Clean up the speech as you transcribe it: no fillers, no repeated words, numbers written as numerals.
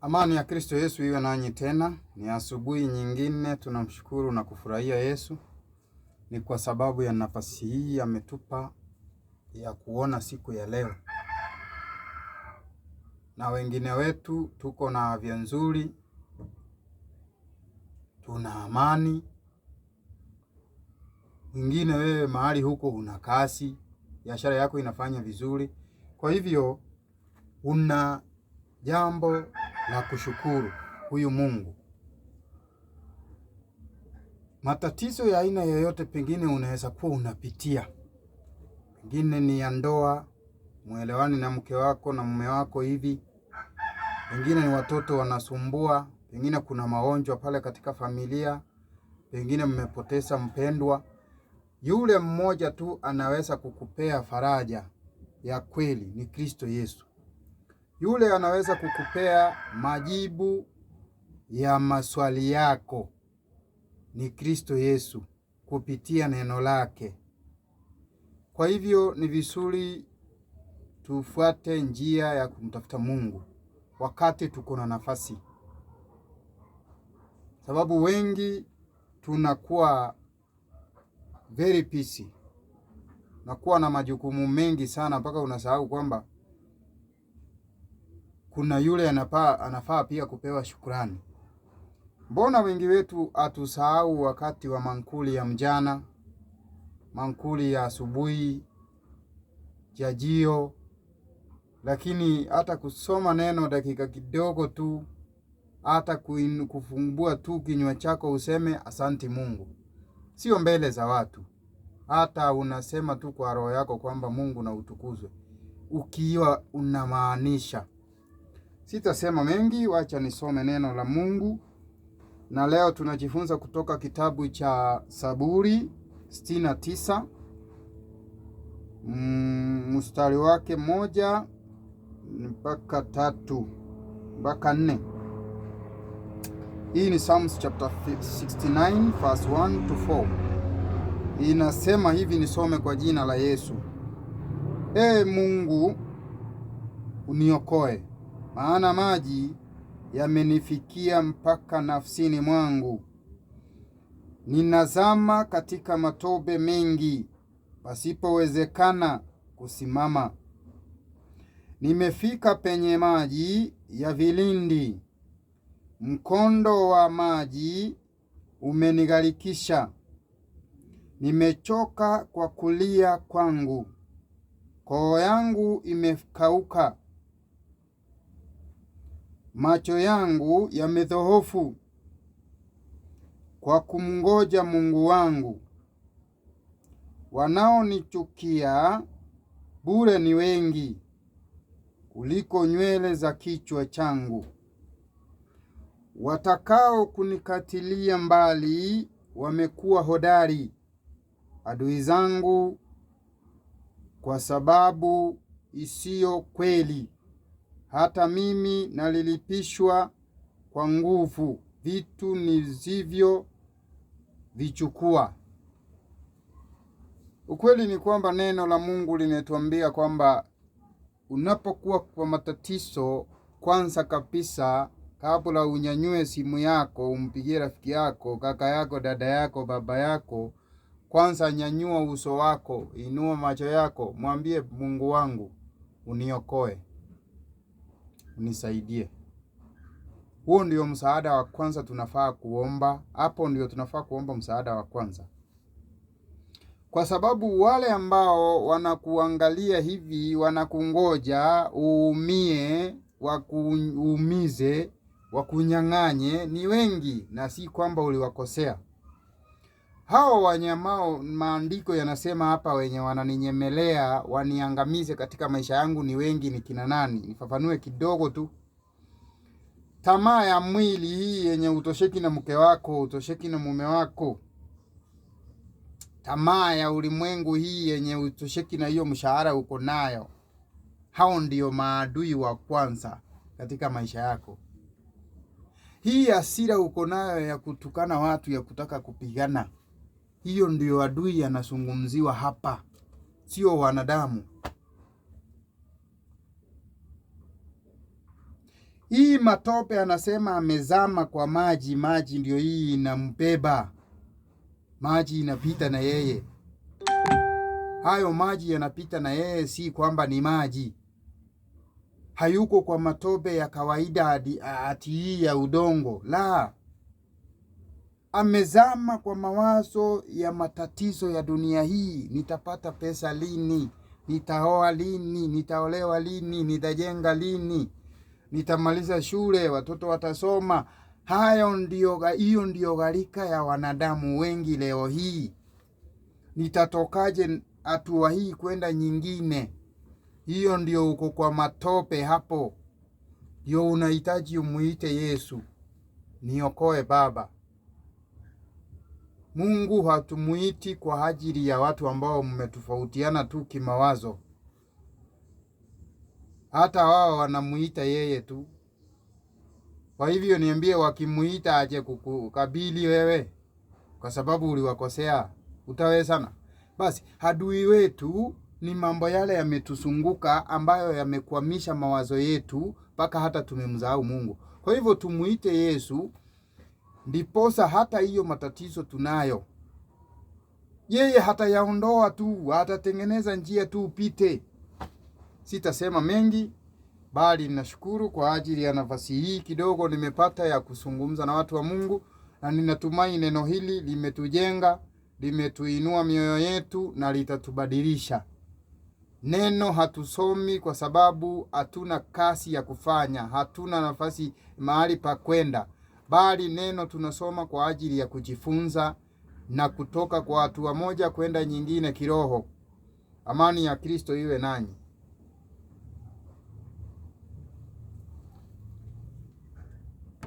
Amani ya Kristo Yesu iwe nanyi tena. Ni asubuhi nyingine, tunamshukuru na kufurahia Yesu. Ni kwa sababu ya nafasi hii ametupa ya kuona siku ya leo. Na wengine wetu tuko na afya nzuri, tuna amani. Wengine wewe mahali huko una kasi, biashara yako inafanya vizuri. Kwa hivyo una jambo la kushukuru huyu Mungu. Matatizo ya aina yoyote pengine unaweza kuwa unapitia. Pengine ni ya ndoa, muelewani na mke wako na mume wako hivi. Pengine ni watoto wanasumbua, pengine kuna magonjwa pale katika familia, pengine mmepoteza mpendwa. Yule mmoja tu anaweza kukupea faraja ya kweli ni Kristo Yesu. Yule anaweza kukupea majibu ya maswali yako ni Kristo Yesu kupitia neno lake. Kwa hivyo ni vizuri tufuate njia ya kumtafuta Mungu wakati tuko na nafasi. Sababu wengi tunakuwa very busy. Nakuwa na majukumu mengi sana mpaka unasahau kwamba kuna yule anafaa pia kupewa shukrani. Mbona wengi wetu hatusahau wakati wa mankuli ya mjana, mankuli ya asubuhi, jajio, lakini hata kusoma neno dakika kidogo tu, hata kufumbua tu kinywa chako useme asante Mungu. Sio mbele za watu. Hata unasema tu kwa roho yako kwamba Mungu na utukuzwe. Ukiwa unamaanisha. Sitasema mengi, wacha nisome neno la Mungu. Na leo tunajifunza kutoka kitabu cha Zaburi 69. Mstari wake 1 mpaka 3 mpaka 4. Hii ni Psalms chapter 69 verse 1 to 4. Inasema hivi, nisome kwa jina la Yesu. Ee Mungu, uniokoe, maana maji yamenifikia mpaka nafsini mwangu. Ninazama katika matope mengi, pasipowezekana kusimama. Nimefika penye maji ya vilindi, mkondo wa maji umenigharikisha. Nimechoka kwa kulia kwangu, koo yangu imekauka, macho yangu yamedhoofu kwa kumngoja Mungu wangu. Wanaonichukia bure ni wengi kuliko nywele za kichwa changu. Watakao kunikatilia mbali wamekuwa hodari, adui zangu, kwa sababu isiyo kweli. Hata mimi nalilipishwa kwa nguvu vitu nizivyo vichukua. Ukweli ni kwamba neno la Mungu linetuambia kwamba unapokuwa kwa matatizo, kwanza kabisa kabla unyanyue simu yako umpigie rafiki yako, kaka yako, dada yako, baba yako, kwanza nyanyua uso wako, inua macho yako, mwambie Mungu wangu, uniokoe, unisaidie. Huo ndio msaada wa kwanza tunafaa kuomba. Hapo ndio tunafaa kuomba msaada wa kwanza. Kwa sababu wale ambao wanakuangalia hivi, wanakungoja uumie, wakuumize, wakunyang'anye ni wengi, na si kwamba uliwakosea. Hao wanyamao, maandiko yanasema hapa, wenye wananinyemelea waniangamize katika maisha yangu ni wengi. Ni kina nani? Nifafanue kidogo tu. Tamaa ya mwili hii yenye utosheki na mke wako, utosheki na mume wako. Tamaa ya ulimwengu hii yenye utosheki na hiyo mshahara uko nayo. Hao ndio maadui wa kwanza katika maisha yako. Hii hasira uko nayo ya kutukana watu, ya kutaka kupigana, hiyo ndio adui anazungumziwa hapa, sio wanadamu. Hii matope anasema amezama kwa maji, maji ndio hii inambeba. Maji inapita na yeye. Hayo maji yanapita na yeye, si kwamba ni maji. Hayuko kwa matope ya kawaida ati hii ya udongo. La. Amezama kwa mawazo ya matatizo ya dunia hii. Nitapata pesa lini? Nitaoa lini? Nitaolewa lini? Nitajenga lini? Nitamaliza shule, watoto watasoma. Hiyo ndio gharika ya wanadamu wengi leo hii. Nitatokaje hatua hii kwenda nyingine? Hiyo ndio uko kwa matope hapo. Ndio unahitaji umuite Yesu. Niokoe Baba. Mungu hatumuiti kwa ajili ya watu ambao mmetofautiana tu kimawazo. Hata wao wanamuita yeye tu. Kwa hivyo niambie, wakimuita aje kukabili wewe kwa sababu uliwakosea, utawezana? Basi adui wetu ni mambo yale yametusunguka ambayo yamekwamisha mawazo yetu mpaka hata tumemsahau Mungu. Kwa hivyo tumuite Yesu, ndiposa hata hiyo matatizo tunayo yeye hata yaondoa tu, hatatengeneza njia tu upite. Sitasema mengi, bali ninashukuru kwa ajili ya nafasi hii kidogo nimepata ya kuzungumza na watu wa Mungu, na ninatumai neno hili limetujenga, limetuinua mioyo yetu na litatubadilisha. Neno hatusomi kwa sababu hatuna kasi ya kufanya, hatuna nafasi mahali pa kwenda, bali neno tunasoma kwa ajili ya kujifunza na kutoka kwa hatua moja kwenda nyingine kiroho. Amani ya Kristo iwe nanyi.